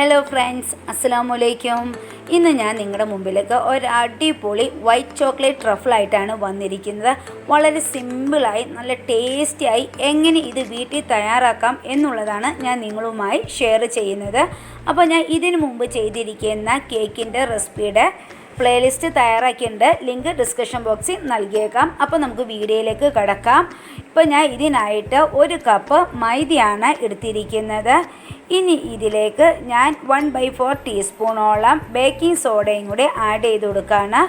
Hello friends, അസ്സലാമലൈക്കും. ഇന്ന് ഞാൻ നിങ്ങളുടെ മുമ്പിലേക്ക് ഒരു അടിപൊളി വൈറ്റ് ചോക്ലേറ്റ് ട്രഫിളായിട്ടാണ് വന്നിരിക്കുന്നത്. വളരെ സിമ്പിളായി നല്ല ടേസ്റ്റിയായി എങ്ങനെ ഇത് വീട്ടിൽ തയ്യാറാക്കാം എന്നുള്ളതാണ് ഞാൻ നിങ്ങളുമായി ഷെയർ ചെയ്യുന്നത്. അപ്പോൾ ഞാൻ ഇതിനു മുമ്പ് ചെയ്തിരിക്കുന്ന കേക്കിൻ്റെ റെസിപ്പിയുടെ പ്ലേലിസ്റ്റ് തയ്യാറാക്കിയിട്ടുണ്ട്. ലിങ്ക് ഡിസ്ക്രിപ്ഷൻ ബോക്സിൽ നൽകിയേക്കാം. അപ്പോൾ നമുക്ക് വീഡിയോയിലേക്ക് കടക്കാം. ഇപ്പോൾ ഞാൻ ഇതിനായിട്ട് 1 കപ്പ് മൈദയാണ് എടുത്തിരിക്കുന്നത്. ഇനി ഇതിലേക്ക് ഞാൻ 1/4 ടീസ്പൂണോളം ബേക്കിംഗ് സോഡയും കൂടി ആഡ് ചെയ്ത് കൊടുക്കുകയാണ്.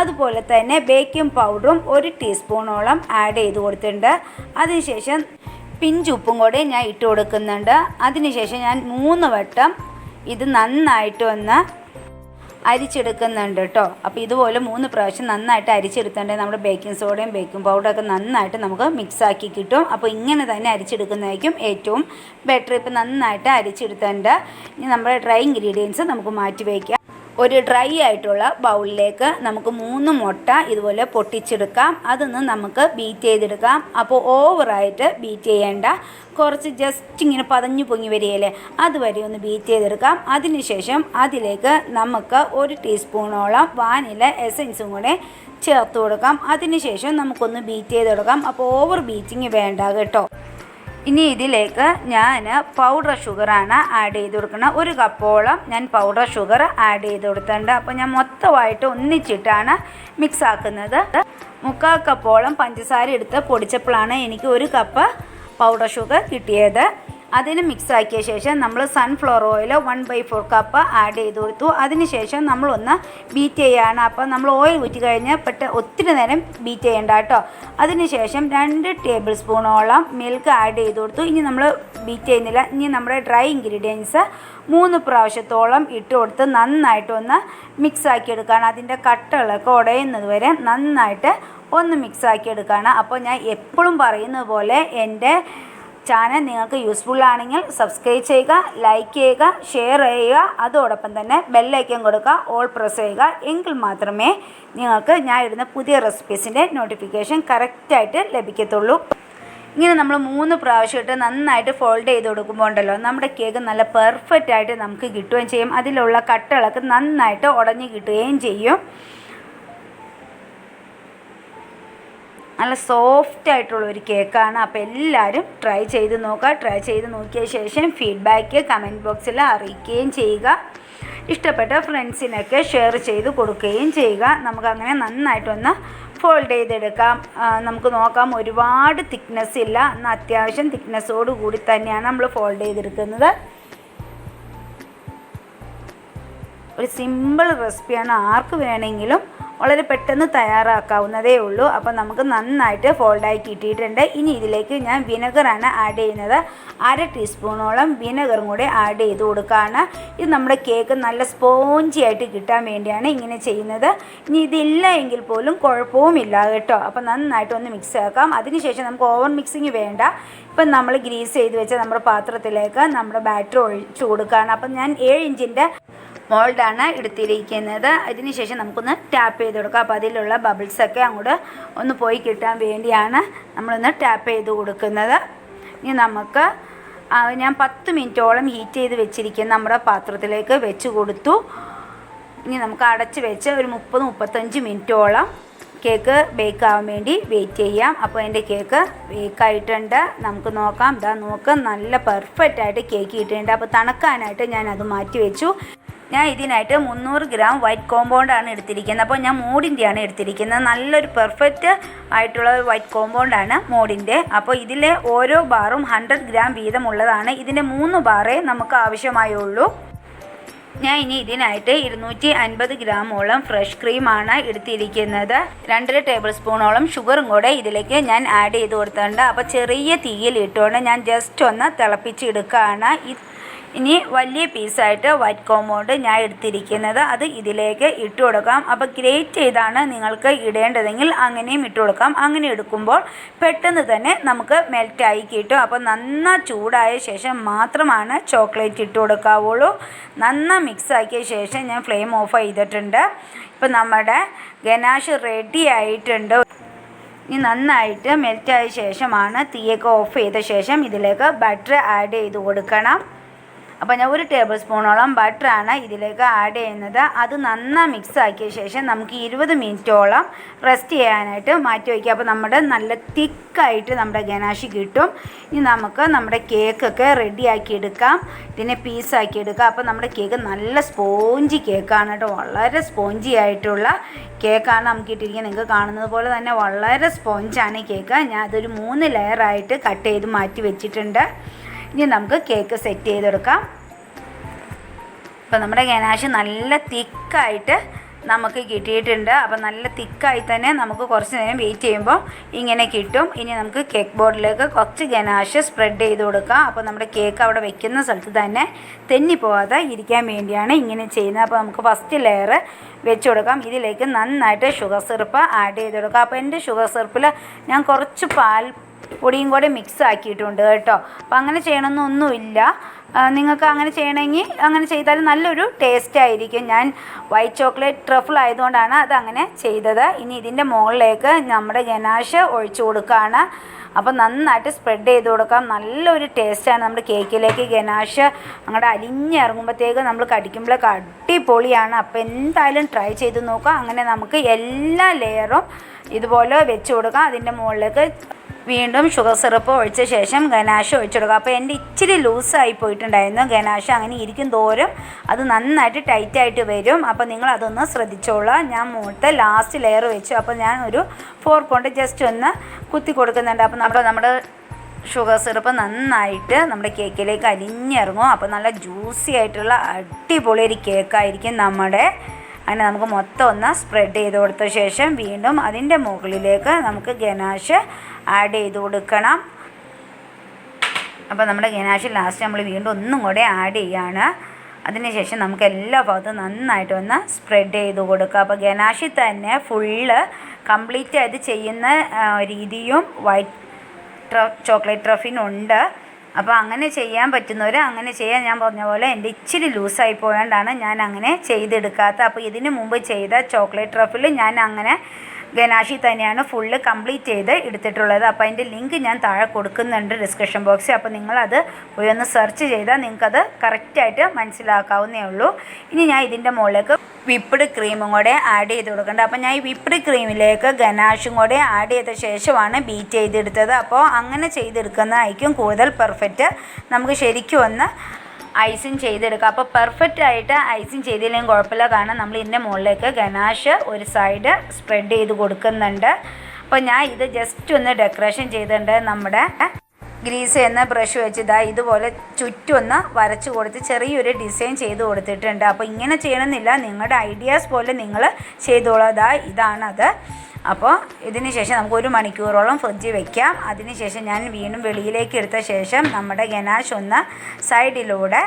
അതുപോലെ തന്നെ ബേക്കിംഗ് പൗഡറും 1 ടീസ്പൂണോളം ആഡ് ചെയ്ത് കൊടുത്തിട്ടുണ്ട്. അതിനുശേഷം പിഞ്ചുപ്പും കൂടി ഞാൻ ഇട്ട് കൊടുക്കുന്നുണ്ട്. അതിനുശേഷം ഞാൻ 3 വട്ടം ഇത് നന്നായിട്ട് ഒന്ന് അരിച്ചെടുക്കുന്നുണ്ട് കേട്ടോ. അപ്പോൾ ഇതുപോലെ 3 പ്രാവശ്യം നന്നായിട്ട് അരിച്ചെടുത്തിട്ടുണ്ടെങ്കിൽ നമ്മുടെ ബേക്കിംഗ് സോഡയും ബേക്കിംഗ് പൗഡറൊക്കെ നന്നായിട്ട് നമുക്ക് മിക്സാക്കി കിട്ടും. അപ്പോൾ ഇങ്ങനെ തന്നെ അരിച്ചെടുക്കുന്നതായിരിക്കും ഏറ്റവും ബെറ്റർ. ഇപ്പോൾ നന്നായിട്ട് അരിച്ചെടുത്തിട്ടുണ്ട്. ഇനി നമ്മുടെ ഡ്രൈ ഇൻഗ്രീഡിയൻസ് നമുക്ക് മാറ്റി വയ്ക്കാം. ഒരു ഡ്രൈ ആയിട്ടുള്ള ബൗളിലേക്ക് നമുക്ക് 3 മുട്ട ഇതുപോലെ പൊട്ടിച്ചെടുക്കാം. അതൊന്ന് നമുക്ക് ബീറ്റ് ചെയ്തെടുക്കാം. അപ്പോൾ ഓവറായിട്ട് ബീറ്റ് ചെയ്യേണ്ട, കുറച്ച് ജസ്റ്റ് ഇങ്ങനെ പതഞ്ഞു പൊങ്ങി വരികയില്ലേ, അതുവരെ ഒന്ന് ബീറ്റ് ചെയ്തെടുക്കാം. അതിനുശേഷം അതിലേക്ക് നമുക്ക് 1 ടീസ്പൂണോളം വാനില എസൻസും കൂടെ ചേർത്ത് കൊടുക്കാം. അതിനുശേഷം നമുക്കൊന്ന് ബീറ്റ് ചെയ്തെടുക്കാം. അപ്പോൾ ഓവർ ബീറ്റിങ് വേണ്ട കേട്ടോ. ഇനി ഇതിലേക്ക് ഞാൻ പൗഡർ ഷുഗറാണ് ആഡ് ചെയ്ത് കൊടുക്കുന്നത്. 1 കപ്പോളം ഞാൻ പൗഡർ ഷുഗർ ആഡ് ചെയ്ത് കൊടുത്തിട്ടുണ്ട്. അപ്പോൾ ഞാൻ മൊത്തമായിട്ട് ഒന്നിച്ചിട്ടാണ് മിക്സ് ആക്കുന്നത്. 3/4 കപ്പോളം പഞ്ചസാര എടുത്ത് പൊടിച്ചപ്പോഴാണ് എനിക്ക് 1 കപ്പ് പൗഡർ ഷുഗർ കിട്ടിയത്. അതിന് മിക്സ് ആക്കിയ ശേഷം നമ്മൾ സൺഫ്ലവർ ഓയിൽ 1/4 കപ്പ് ആഡ് ചെയ്ത് കൊടുത്തു. അതിനുശേഷം നമ്മളൊന്ന് ബീറ്റ് ചെയ്യുകയാണ്. അപ്പോൾ നമ്മൾ ഓയിൽ ഊറ്റി കഴിഞ്ഞ് ഒത്തിരി നേരം ബീറ്റ് ചെയ്യേണ്ട കേട്ടോ. അതിനുശേഷം 2 ടേബിൾ സ്പൂണോളം മിൽക്ക് ആഡ് ചെയ്ത് കൊടുത്തു. ഇനി നമ്മൾ ബീറ്റ് ചെയ്യുന്നില്ല. ഇനി നമ്മുടെ ഡ്രൈ ഇൻഗ്രീഡിയൻസ് 3 പ്രാവശ്യത്തോളം ഇട്ട് കൊടുത്ത് നന്നായിട്ടൊന്ന് മിക്സ് ആക്കി എടുക്കുകയാണ്. അതിൻ്റെ കട്ടകളൊക്കെ ഉടയുന്നത് വരെ നന്നായിട്ട് ഒന്ന് മിക്സ് ആക്കി എടുക്കുകയാണ്. അപ്പോൾ ഞാൻ എപ്പോഴും പറയുന്നത് പോലെ എൻ്റെ ചാനൽ നിങ്ങൾക്ക് യൂസ്ഫുൾ ആണെങ്കിൽ സബ്സ്ക്രൈബ് ചെയ്യുക, ലൈക്ക് ചെയ്യുക, ഷെയർ ചെയ്യുക. അതോടൊപ്പം തന്നെ ബെല്ലൈക്കൺ കൊടുക്കുക, ഓൾ പ്രസ് ചെയ്യുക. എങ്കിൽ മാത്രമേ നിങ്ങൾക്ക് ഞാൻ ഇടുന്ന പുതിയ റെസിപ്പീസിൻ്റെ നോട്ടിഫിക്കേഷൻ കറക്റ്റായിട്ട് ലഭിക്കത്തുള്ളൂ. ഇങ്ങനെ നമ്മൾ 3 പ്രാവശ്യം ഇട്ട് നന്നായിട്ട് ഫോൾഡ് ചെയ്ത് കൊടുക്കുമ്പോൾ ഉണ്ടല്ലോ, നമ്മുടെ കേക്ക് നല്ല പെർഫെക്റ്റ് ആയിട്ട് നമുക്ക് കിട്ടുകയും ചെയ്യും. അതിലുള്ള കട്ടകളൊക്കെ നന്നായിട്ട് ഉടഞ്ഞ് കിട്ടുകയും ചെയ്യും. നല്ല സോഫ്റ്റ് ആയിട്ടുള്ളൊരു കേക്കാണ്. അപ്പോൾ എല്ലാവരും ട്രൈ ചെയ്ത് നോക്കുക. ട്രൈ ചെയ്ത് നോക്കിയ ശേഷം ഫീഡ്ബാക്ക് കമൻറ്റ് ബോക്സിൽ അറിയിക്കുകയും ചെയ്യുക. ഇഷ്ടപ്പെട്ട ഫ്രണ്ട്സിനൊക്കെ ഷെയർ ചെയ്ത് കൊടുക്കുകയും ചെയ്യുക. നമുക്കങ്ങനെ നന്നായിട്ടൊന്ന് ഫോൾഡ് ചെയ്തെടുക്കാം. നമുക്ക് നോക്കാം, ഒരുപാട് തിക്നെസ് ഇല്ല, എന്നാൽ അത്യാവശ്യം തിക്നെസ്സോട് കൂടി തന്നെയാണ് നമ്മൾ ഫോൾഡ് ചെയ്തെടുക്കുന്നത്. ഒരു സിമ്പിൾ റെസിപ്പിയാണ്. ആർക്ക് വേണമെങ്കിലും വളരെ പെട്ടെന്ന് തയ്യാറാക്കാവുന്നതേ ഉള്ളൂ. അപ്പോൾ നമുക്ക് നന്നായിട്ട് ഫോൾഡായി കിട്ടിയിട്ടുണ്ട്. ഇനി ഇതിലേക്ക് ഞാൻ വിനെഗറാണ് ആഡ് ചെയ്യുന്നത്. 1/2 ടീസ്പൂണോളം വിനെഗറും കൂടെ ആഡ് ചെയ്ത് കൊടുക്കുകയാണ്. ഇത് നമ്മുടെ കേക്ക് നല്ല സ്പോഞ്ചി ആയിട്ട് കിട്ടാൻ വേണ്ടിയാണ് ഇങ്ങനെ ചെയ്യുന്നത്. ഇനി ഇതില്ല എങ്കിൽ പോലും കുഴപ്പവുമില്ല കേട്ടോ. അപ്പോൾ നന്നായിട്ടൊന്ന് മിക്സ് ആക്കാം. അതിനുശേഷം നമുക്ക് ഓവർ മിക്സിങ് വേണ്ട. ഇപ്പം നമ്മൾ ഗ്രീസ് ചെയ്ത് വെച്ച നമ്മുടെ പാത്രത്തിലേക്ക് നമ്മുടെ ബാറ്റർ ഒഴിച്ചു കൊടുക്കുകയാണ്. അപ്പം ഞാൻ 7 ഇഞ്ചിൻ്റെ മോൾഡാണ് എടുത്തിരിക്കുന്നത്. അതിനുശേഷം നമുക്കൊന്ന് ടാപ്പ് ചെയ്ത് കൊടുക്കാം. അപ്പോൾ അതിലുള്ള ബബിൾസൊക്കെ അങ്ങോട്ട് ഒന്ന് പോയി കിട്ടാൻ വേണ്ടിയാണ് നമ്മളൊന്ന് ടാപ്പ് ചെയ്ത് കൊടുക്കുന്നത്. ഇനി നമുക്ക് ഞാൻ 10 മിനിറ്റോളം ഹീറ്റ് ചെയ്ത് വെച്ചിരിക്കുന്ന നമ്മുടെ പാത്രത്തിലേക്ക് വെച്ച് കൊടുത്തു. ഇനി നമുക്ക് അടച്ച് വെച്ച് ഒരു 30-35 മിനിറ്റോളം കേക്ക് ബേക്ക് ആവാൻ വേണ്ടി വെയിറ്റ് ചെയ്യാം. അപ്പോൾ എൻ്റെ കേക്ക് ബേക്കായിട്ടുണ്ട്. നമുക്ക് നോക്കാം. ഇതാ നോക്ക്, നല്ല പെർഫെക്റ്റ് ആയിട്ട് കേക്ക് കിട്ടിയിട്ടുണ്ട്. അപ്പോൾ തണുക്കാനായിട്ട് ഞാനത് മാറ്റി വെച്ചു. ഞാൻ ഇതിനായിട്ട് 300 ഗ്രാം വൈറ്റ് കോമ്പൗണ്ടാണ് എടുത്തിരിക്കുന്നത്. അപ്പോൾ ഞാൻ മോഡിൻ്റെയാണ് എടുത്തിരിക്കുന്നത്. നല്ലൊരു പെർഫെക്റ്റ് ആയിട്ടുള്ള വൈറ്റ് കോമ്പൗണ്ടാണ് മോഡിൻ്റെ. അപ്പോൾ ഇതിലെ ഓരോ ബാറും 100 ഗ്രാം വീതമുള്ളതാണ്. ഇതിൻ്റെ 3 ബാറേ നമുക്ക് ആവശ്യമായുള്ളൂ. ഞാൻ ഇനി ഇതിനായിട്ട് 250 ഗ്രാമോളം ഫ്രഷ് ക്രീമാണ് എടുത്തിരിക്കുന്നത്. 2 ടേബിൾ സ്പൂണോളം ഷുഗറും കൂടെ ഇതിലേക്ക് ഞാൻ ആഡ് ചെയ്ത് കൊടുത്തിട്ടുണ്ട്. അപ്പോൾ ചെറിയ തീയിൽ ഇട്ടുകൊണ്ട് ഞാൻ ജസ്റ്റ് ഒന്ന് തിളപ്പിച്ചെടുക്കുകയാണ്. ഇനി വലിയ പീസായിട്ട് വൈറ്റ് കോമ്പൗണ്ട് ഞാൻ എടുത്തിരിക്കുന്നത്. അത് ഇതിലേക്ക് ഇട്ട് കൊടുക്കാം. അപ്പോൾ ഗ്രേറ്റ് ചെയ്താണ് നിങ്ങൾക്ക് ഇടേണ്ടതെങ്കിൽ അങ്ങനെയും ഇട്ട് കൊടുക്കാം. അങ്ങനെ എടുക്കുമ്പോൾ പെട്ടെന്ന് തന്നെ നമുക്ക് മെൽറ്റായി കിട്ടും. അപ്പോൾ നന്നായി ചൂടായ ശേഷം മാത്രമാണ് ചോക്ലേറ്റ് ഇട്ട് കൊടുക്കാവുള്ളൂ. നന്നായി മിക്സ് ആക്കിയ ശേഷം ഞാൻ ഫ്ലെയിം ഓഫ് ചെയ്തിട്ടുണ്ട്. ഇപ്പോൾ നമ്മുടെ ഗനാഷ് റെഡി ആയിട്ടുണ്ട്. ഇനി നന്നായിട്ട് മെൽറ്റായ ശേഷമാണ് തീയൊക്കെ ഓഫ് ചെയ്ത ശേഷം ഇതിലേക്ക് ബട്ടർ ആഡ് ചെയ്ത് കൊടുക്കണം. അപ്പോൾ ഞാൻ 1 ടേബിൾ സ്പൂണോളം ബട്ടറാണ് ഇതിലേക്ക് ആഡ് ചെയ്യുന്നത്. അത് നന്നായി മിക്സ് ആക്കിയ ശേഷം നമുക്ക് 20 മിനിറ്റോളം റെസ്റ്റ് ചെയ്യാനായിട്ട് മാറ്റി വയ്ക്കുക. അപ്പോൾ നമ്മുടെ നല്ല തിക്കായിട്ട് നമ്മുടെ ഗനാഷ് കിട്ടും. ഇനി നമുക്ക് നമ്മുടെ കേക്കൊക്കെ റെഡിയാക്കി എടുക്കാം. ഇതിനെ പീസാക്കി എടുക്കാം. അപ്പോൾ നമ്മുടെ കേക്ക് നല്ല സ്പോഞ്ചി കേക്കാണ് കേട്ടോ. വളരെ സ്പോഞ്ചി ആയിട്ടുള്ള കേക്കാണ് നമുക്ക് ഇട്ടിരിക്കുന്നത്. നിങ്ങൾക്ക് കാണുന്നത് പോലെ തന്നെ വളരെ സ്പോഞ്ചാണ് ഈ കേക്ക്. ഞാൻ അതൊരു 3 ലെയറായിട്ട് കട്ട് ചെയ്ത് മാറ്റി വെച്ചിട്ടുണ്ട്. ഇനി നമുക്ക് കേക്ക് സെറ്റ് ചെയ്തെടുക്കാം. അപ്പോൾ നമ്മുടെ ഗനാഷ് നല്ല തിക്കായിട്ട് നമുക്ക് കിട്ടിയിട്ടുണ്ട്. അപ്പോൾ നല്ല തിക്കായി തന്നെ നമുക്ക് കുറച്ച് നേരം വെയിറ്റ് ചെയ്യുമ്പോൾ ഇങ്ങനെ കിട്ടും. ഇനി നമുക്ക് കേക്ക് ബോർഡിലേക്ക് കുറച്ച് ഗനാഷ് സ്പ്രെഡ് ചെയ്ത് കൊടുക്കാം. അപ്പോൾ നമ്മുടെ കേക്ക് അവിടെ വെക്കുന്ന സ്ഥലത്ത് തന്നെ തെന്നിപ്പോകാതെ ഇരിക്കാൻ വേണ്ടിയാണ് ഇങ്ങനെ ചെയ്യുന്നത്. അപ്പോൾ നമുക്ക് ഫസ്റ്റ് ലെയർ വെച്ച് കൊടുക്കാം. ഇതിലേക്ക് നന്നായിട്ട് ഷുഗർ സിറപ്പ് ആഡ് ചെയ്ത് കൊടുക്കാം. അപ്പോൾ എൻ്റെ ഷുഗർ സിറപ്പിൽ ഞാൻ കുറച്ച് പാൽ പൊടിയും കൂടെ മിക്സ് ആക്കിയിട്ടുണ്ട് കേട്ടോ. അപ്പോൾ അങ്ങനെ ചെയ്യണമെന്നൊന്നുമില്ല. നിങ്ങൾക്ക് അങ്ങനെ ചെയ്യണമെങ്കിൽ അങ്ങനെ ചെയ്താൽ നല്ലൊരു ടേസ്റ്റ് ആയിരിക്കും. ഞാൻ വൈറ്റ് ചോക്ലേറ്റ് ട്രഫിൾ ആയതുകൊണ്ടാണ് അതങ്ങനെ ചെയ്തത്. ഇനി ഇതിൻ്റെ മുകളിലേക്ക് നമ്മുടെ ഗനാഷ് ഒഴിച്ചു കൊടുക്കുകയാണ്. അപ്പോൾ നന്നായിട്ട് സ്പ്രെഡ് ചെയ്ത് കൊടുക്കാം. നല്ലൊരു ടേസ്റ്റാണ് നമ്മുടെ കേക്കിലേക്ക് ഗനാഷ് അങ്ങോട്ട് അലിഞ്ഞിറങ്ങുമ്പോഴത്തേക്ക് നമ്മൾ കടിക്കുമ്പോഴേക്ക് അടിപൊളിയാണ്. അപ്പോൾ എന്തായാലും ട്രൈ ചെയ്ത് നോക്കാം. അങ്ങനെ നമുക്ക് എല്ലാ ലെയറും ഇതുപോലെ വെച്ച് കൊടുക്കാം. അതിൻ്റെ മുകളിലേക്ക് വീണ്ടും ഷുഗർ സിറപ്പ് ഒഴിച്ച ശേഷം ഗനാഷ് ഒഴിച്ചു കൊടുക്കുക. അപ്പോൾ എൻ്റെ ഇച്ചിരി ലൂസായി പോയിട്ടുണ്ടായിരുന്നു ഗനാഷ്. അങ്ങനെ ഇരിക്കും തോറും അത് നന്നായിട്ട് ടൈറ്റായിട്ട് വരും. അപ്പോൾ നിങ്ങളതൊന്ന് ശ്രദ്ധിച്ചോളാം. ഞാൻ മുകളിലത്തെ ലാസ്റ്റ് ലെയർ വെച്ചു. അപ്പോൾ ഞാൻ ഒരു ഫോർക്ക് കൊണ്ട് ജസ്റ്റ് ഒന്ന് കുത്തി കൊടുക്കുന്നുണ്ട്. അപ്പോൾ നമ്മുടെ ഷുഗർ സിറപ്പ് നന്നായിട്ട് നമ്മുടെ കേക്കിലേക്ക് അലിഞ്ഞിറങ്ങും. അപ്പോൾ നല്ല ജ്യൂസി ആയിട്ടുള്ള അടിപൊളി ഒരു കേക്കായിരിക്കും നമ്മുടെ. അങ്ങനെ നമുക്ക് മൊത്തം ഒന്ന് സ്പ്രെഡ് ചെയ്ത് കൊടുത്ത ശേഷം വീണ്ടും അതിൻ്റെ മുകളിലേക്ക് നമുക്ക് ഗനാഷ് ആഡ് ചെയ്ത് കൊടുക്കണം. അപ്പോൾ നമ്മുടെ ഗനാഷ് ലാസ്റ്റ് നമ്മൾ വീണ്ടും ഒന്നും കൂടെ ആഡ് ചെയ്യാണ്. അതിനുശേഷം നമുക്ക് എല്ലാ ഭാഗത്തും നന്നായിട്ട് ഒന്ന് സ്പ്രെഡ് ചെയ്ത് കൊടുക്കുക. അപ്പോൾ ഗനാഷിൽ തന്നെ ഫുള്ള് കംപ്ലീറ്റ് ആയിട്ട് ചെയ്യുന്ന രീതിയും വൈറ്റ് ചോക്ലേറ്റ് ട്രഫിനുണ്ട്. അപ്പോൾ അങ്ങനെ ചെയ്യാൻ പറ്റുന്നവർ അങ്ങനെ ചെയ്യാൻ, ഞാൻ പറഞ്ഞ പോലെ എൻ്റെ ഇച്ചിരി ലൂസായി പോയതുകൊണ്ടാണ് ഞാൻ അങ്ങനെ ചെയ്തെടുക്കാത്തത്. അപ്പോൾ ഇതിന് മുമ്പ് ചെയ്ത ചോക്ലേറ്റ് ട്രഫിൽ ഞാൻ അങ്ങനെ ഗനാഷി തന്നെയാണ് ഫുള്ള് കംപ്ലീറ്റ് ചെയ്ത് എടുത്തിട്ടുള്ളത്. അപ്പോൾ അതിൻ്റെ ലിങ്ക് ഞാൻ താഴെ കൊടുക്കുന്നുണ്ട് ഡിസ്ക്രിപ്ഷൻ ബോക്സിൽ. അപ്പോൾ നിങ്ങളത് പോയി ഒന്ന് സെർച്ച് ചെയ്താൽ നിങ്ങൾക്കത് കറക്റ്റായിട്ട് മനസ്സിലാക്കാവുന്നേ ഉള്ളൂ. ഇനി ഞാൻ ഇതിൻ്റെ മുകളിലേക്ക് വിപ്പ്ഡ് ക്രീമും കൂടെ ആഡ് ചെയ്ത് കൊടുക്കേണ്ടത്. അപ്പോൾ ഞാൻ ഈ വിപ്പ്ഡ് ക്രീമിലേക്ക് ഗനാഷും കൂടെ ആഡ് ചെയ്ത ശേഷമാണ് ബീറ്റ് ചെയ്തെടുത്തത്. അപ്പോൾ അങ്ങനെ ചെയ്തെടുക്കുന്നതായിരിക്കും കൂടുതൽ പെർഫെക്റ്റ്. നമുക്ക് ശരിക്കും ഒന്ന് ഐസിങ് ചെയ്തെടുക്കുക. അപ്പോൾ പെർഫെക്റ്റ് ആയിട്ട് ഐസിങ് ചെയ്തില്ലെങ്കിൽ കുഴപ്പമില്ല. കാരണം നമ്മൾ ഇതിൻ്റെ മുകളിലേക്ക് ഗനാഷ് ഒരു സൈഡ് സ്പ്രെഡ് ചെയ്ത് കൊടുക്കുന്നുണ്ട്. അപ്പോൾ ഞാൻ ഇത് ജസ്റ്റ് ഒന്ന് ഡെക്കറേഷൻ ചെയ്തിട്ടുണ്ട്. നമ്മുടെ ഗ്രീസ് എന്ന ബ്രഷ് വെച്ച് ഇതുപോലെ ചുറ്റും ഒന്ന് വരച്ച് കൊടുത്ത് ചെറിയൊരു ഡിസൈൻ ചെയ്ത് കൊടുത്തിട്ടുണ്ട്. അപ്പോൾ ഇങ്ങനെ ചെയ്യണമെന്നില്ല, നിങ്ങളുടെ ഐഡിയാസ് പോലെ നിങ്ങൾ ചെയ്തോളാം. ഇതാണത്. അപ്പോൾ ഇതിന് ശേഷം നമുക്ക് 1 മണിക്കൂറോളം ഫ്രിഡ്ജിൽ വെക്കാം. അതിന് ശേഷം ഞാൻ വീണ്ടും വെളിയിലേക്ക് എടുത്ത ശേഷം നമ്മുടെ ഗനാഷ് ഒന്ന് സൈഡിലൂടെ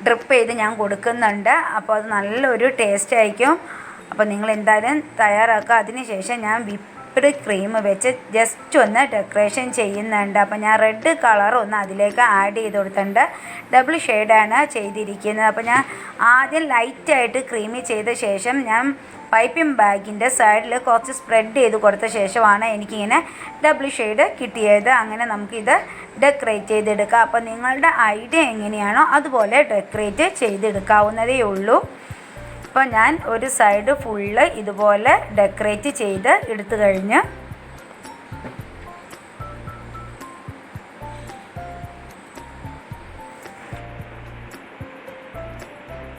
ഡ്രിപ്പ് ചെയ്ത് ഞാൻ കൊടുക്കുന്നുണ്ട്. അപ്പോൾ അത് നല്ലൊരു ടേസ്റ്റ് ആയിരിക്കും. അപ്പോൾ നിങ്ങൾ എന്തായാലും തയ്യാറാക്കുക. അതിന് ശേഷം ഞാൻ വിപ്പ്ഡ് ക്രീം വെച്ച് ജസ്റ്റ് ഒന്ന് ഡെക്കറേഷൻ ചെയ്യുന്നുണ്ട്. അപ്പോൾ ഞാൻ റെഡ് കളർ ഒന്ന് അതിലേക്ക് ആഡ് ചെയ്ത് കൊടുത്തിട്ടുണ്ട്. ഡബിൾ ഷെയ്ഡാണ് ചെയ്തിരിക്കുന്നത്. അപ്പോൾ ഞാൻ ആദ്യം ലൈറ്റായിട്ട് ക്രീമി ചെയ്ത ശേഷം ഞാൻ പൈപ്പിംഗ് ബാഗിൻ്റെ സൈഡിൽ കുറച്ച് സ്പ്രെഡ് ചെയ്ത് കൊടുത്ത ശേഷമാണ് എനിക്കിങ്ങനെ ഡബിൾ ഷെയ്ഡ് കിട്ടിയത്. അങ്ങനെ നമുക്കിത് ഡെക്കറേറ്റ് ചെയ്തെടുക്കാം. അപ്പോൾ നിങ്ങളുടെ ഐഡിയ എങ്ങനെയാണോ അതുപോലെ ഡെക്കറേറ്റ് ചെയ്തെടുക്കാവുന്നതേ ഉള്ളൂ. അപ്പോൾ ഞാൻ ഒരു സൈഡ് ഫുള്ള് ഇതുപോലെ ഡെക്കറേറ്റ് ചെയ്ത് എടുത്തു കഴിഞ്ഞ്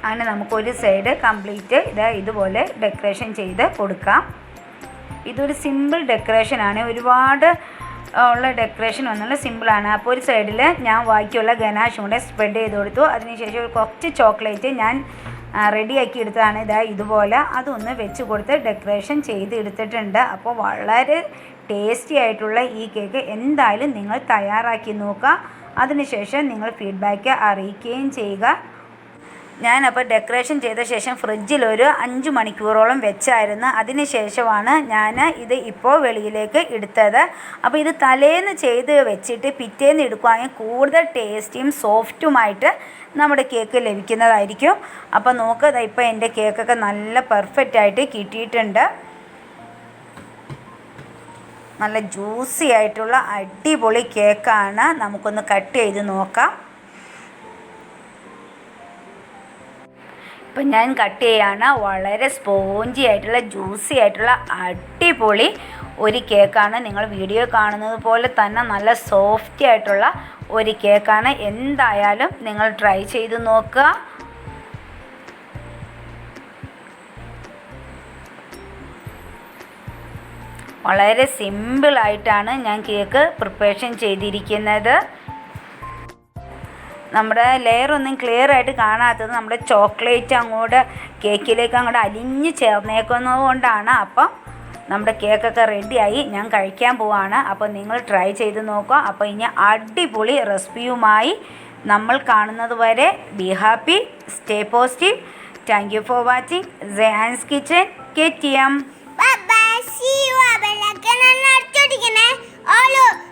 അങ്ങനെ നമുക്കൊരു സൈഡ് കംപ്ലീറ്റ് ഇതുപോലെ ഡെക്കറേഷൻ ചെയ്ത് കൊടുക്കാം. ഇതൊരു സിമ്പിൾ ഡെക്കറേഷനാണ്. ഒരുപാട് ഉള്ള ഡെക്കറേഷൻ ഒന്നുള്ള സിമ്പിളാണ്. അപ്പോൾ ഒരു സൈഡിൽ ഞാൻ ബാക്കിയുള്ള ഗനാഷും കൂടെ സ്പ്രെഡ് ചെയ്ത് കൊടുത്തു. അതിനുശേഷം കുറച്ച് ചോക്ലേറ്റ് ഞാൻ റെഡിയാക്കി എടുത്തതാണ്. ഇതുപോലെ അതൊന്ന് വെച്ച് കൊടുത്ത് ഡെക്കറേഷൻ ചെയ്ത് എടുത്തിട്ടുണ്ട്. അപ്പോൾ വളരെ ടേസ്റ്റി ആയിട്ടുള്ള ഈ കേക്ക് എന്തായാലും നിങ്ങൾ തയ്യാറാക്കി നോക്കുക. അതിനുശേഷം നിങ്ങൾ ഫീഡ്ബാക്ക് അറിയിക്കുകയും ചെയ്യുക. ഞാനപ്പോൾ ഡെക്കറേഷൻ ചെയ്ത ശേഷം ഫ്രിഡ്ജിൽ ഒരു 5 മണിക്കൂറോളം വെച്ചായിരുന്നു. അതിന് ശേഷമാണ് ഞാൻ ഇത് ഇപ്പോൾ വെളിയിലേക്ക് എടുത്തത്. അപ്പോൾ ഇത് തലേന്ന് ചെയ്ത് വെച്ചിട്ട് പിറ്റേന്ന് എടുക്കുകയാണെങ്കിൽ കൂടുതൽ ടേസ്റ്റിയും സോഫ്റ്റുമായിട്ട് നമ്മുടെ കേക്ക് ലഭിക്കുന്നതായിരിക്കും. അപ്പോൾ നോക്കുക, ഇപ്പോൾ എൻ്റെ കേക്കൊക്കെ നല്ല പെർഫെക്റ്റ് ആയിട്ട് കിട്ടിയിട്ടുണ്ട്. നല്ല ജ്യൂസി ആയിട്ടുള്ള അടിപൊളി കേക്കാണ്. നമുക്കൊന്ന് കട്ട് ചെയ്ത് നോക്കാം. ഇപ്പം ഞാൻ കട്ട് ചെയ്യാണ്. വളരെ സ്പോഞ്ചി ആയിട്ടുള്ള ജ്യൂസി ആയിട്ടുള്ള അടിപൊളി ഒരു കേക്കാണ്. നിങ്ങൾ വീഡിയോ കാണുന്നത് പോലെ തന്നെ നല്ല സോഫ്റ്റ് ആയിട്ടുള്ള ഒരു കേക്കാണ്. എന്തായാലും നിങ്ങൾ ട്രൈ ചെയ്ത് നോക്കുക. വളരെ സിമ്പിളായിട്ടാണ് ഞാൻ കേക്ക് പ്രിപ്പറേഷൻ ചെയ്തിരിക്കുന്നത്. നമ്മുടെ ലെയർ ഒന്നും ക്ലിയർ ആയിട്ട് കാണാത്തത് നമ്മുടെ ചോക്ലേറ്റ് അങ്ങോട്ട് കേക്കിലേക്ക് അങ്ങോട്ട് അലിഞ്ഞ് ചേർന്നേക്കുന്നത് കൊണ്ടാണ്. അപ്പം നമ്മുടെ കേക്കൊക്കെ റെഡിയായി, ഞാൻ കഴിക്കാൻ പോവാണ്. അപ്പോൾ നിങ്ങൾ ട്രൈ ചെയ്ത് നോക്കുക. അപ്പോൾ ഇനി അടിപൊളി റെസിപ്പിയുമായി നമ്മൾ കാണുന്നത് വരെ be happy, stay positive. Thank you for watching സെയാൻസ് kitchen KTM. Bye bye. See you. Bye bye.